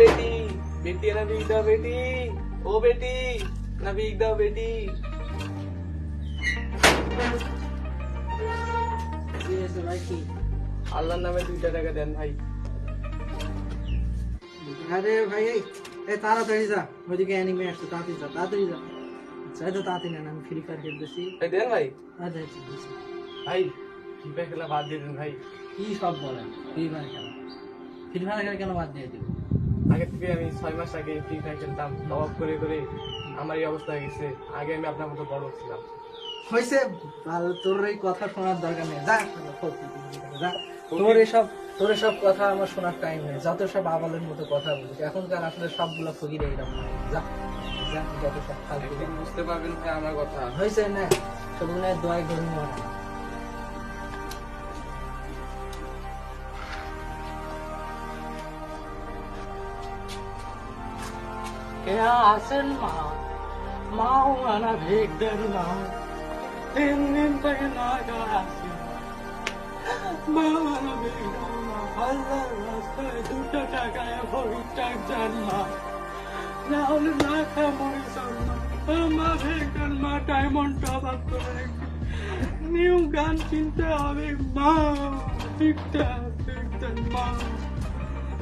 बेटी बेटी है ना भीग दो बेटी ओ बेटी ना भीग दो बेटी ভাই কি আল্লাহর নামে 2 টাকা দেন ভাই আরে ভাই এই তাড়াতাড়ি যা ওইদিকে অ্যানিমে আসছে তাড়াতাড়ি যা যাই তো তাড়াতাড়ি না আমি ফ্রি ফায়ার খেলতেছি ভাই দেন ভাই আচ্ছা ভাই ফ্রি ফায়ার খেলা বাদ দিয়ে দেন ভাই কি সব বলেন ফ্রি ফায়ার খেলা কেন বাদ দিয়ে দিব আগে থেকে আমি 6 মাস আগে ফ্রি ফায়ার খেলতাম টপ করে করে আমার এই অবস্থা হয়ে গেছে আগে আমি আপনার মতো বড় ছিলাম হয়েছে ভালো তোর এই কথা শোনার দরকার নেই যা যা তোর এসব কথা আমার শোনার টাইম নেই যত সব আবালের মতো কথা বলিস এখনকার আসলে সবগুলো ফকির এইরকম যা যা যত সব ফালতু একদিন বুঝতে পারবেন ভাই আমার কথা হয়েছে না সবগুলো দোয়াই করি না কে আসেন মা মানা ভেগ দেন না 3 দিন থেকে না আসি মা মানা ভেগ দেন না আল্লাহর রাস্তায় 2 টাকায় ভরি টাক যান মা না হলে না খা মরে যান মা ভেগ দেন মা ডায়মন্ড টপ আপ করে নিউ গান কিনতে হবে মা ঠিকটা ভেগ দেন মা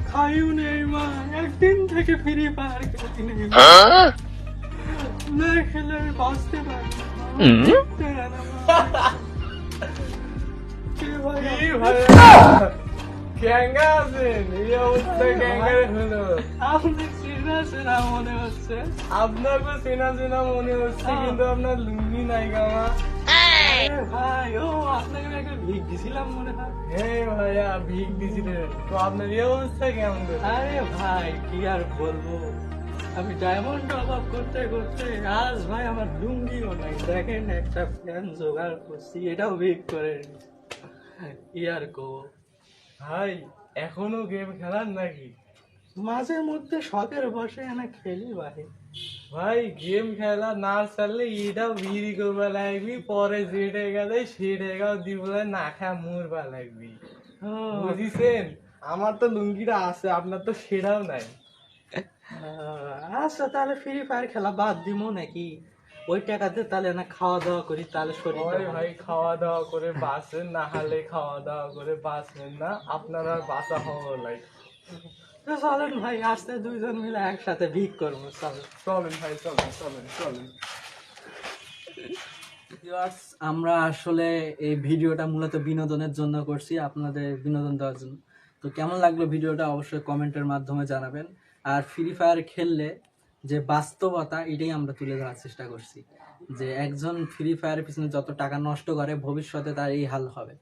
খাইও নেই মা একদিন থেকে ফ্রি ফায়ার খেলতে নেই না খেলে আমি বাঁচতে পারি গ্যাঙ্গা আছেন এই অবস্থায় গ্যাঙ্গারে হলো আপনি চেনা মনে হচ্ছে আপনাকে চেনা মনে হচ্ছে কিন্তু আপনার লুঙ্গি নাই গামা ভাই ও আপনাকে আমি একটা ভিক দিছিলাম মনে হয় হ্যাঁ ভাইয়া ভিক দিছিলেন তো আপনার এই অবস্থা কেমন আরে ভাই কি আর বলবো আমি ডায়মন্ড টপ আপ করতে করতে আজ ভাই আমার লুঙ্গিও নাই দেখেন একটা ফ্যান জোগাড় করছি এটাও ভিক করে ইয়ার কো ভাই এখনো গেম খেলার নাকি মাঝে মধ্যে শখের বসে এনে খেলি ভাই ভাই গেম খেলা না চাললে এটাও বিড়ি করবা লাগবি পরে যেটা গেলে সেটা দিবলে না খা মরবা লাগবি বুঝিছেন আমার তো লুঙ্গিটা আছে আপনার তো সেটাও নাই আচ্ছা তাহলে ফ্রি ফায়ার খেলা বাদ দিমো নাকি ওই টাকাতে তাহলে না খাওয়া দাওয়া করি তাহলে শরীর ভাই খাওয়া দাওয়া করে বাঁচেন না হলে খাওয়া দাওয়া করে বাঁচবেন না আপনার আর বাঁচা হওয়া লাগে চলেন ভাই আসতে 2 জন মিলে একসাথে ভিক করবো চলেন ভাই চলেন আমরা আসলে এই ভিডিওটা মূলত বিনোদনের জন্য করছি আপনাদের বিনোদন দেওয়ার জন্য তো কেমন লাগলো ভিডিওটা অবশ্যই কমেন্টের মাধ্যমে জানাবেন আর ফ্রি ফায়ার খেললে যে বাস্তবতা এটাই আমরা তুলে ধরার চেষ্টা করছি যে একজন ফ্রি ফায়ারের পিছনে যত টাকা নষ্ট করে ভবিষ্যতে তার এই হাল হবে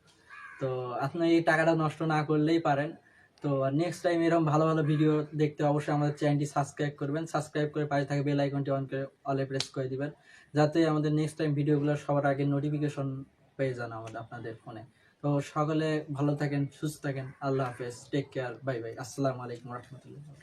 তো আপনি এই টাকাটা নষ্ট না করলেই পারেন তো নেক্সট টাইম এরকম ভালো ভালো ভিডিও দেখতে অবশ্যই আমাদের চ্যানেলটি সাবস্ক্রাইব করবেন সাবস্ক্রাইব করে পাশে থাকা বেল আইকনটি অন করে অলে প্রেস করে দিবেন যাতে আমাদের নেক্সট টাইম ভিডিওগুলো সবার আগে নোটিফিকেশন পেয়ে যান আমাদের আপনাদের ফোনে তো সকলে ভালো থাকেন সুস্থ থাকেন আল্লাহ হাফেজ টেক কেয়ার বাই বাই আসসালামু আলাইকুম রহমতুল্লাহ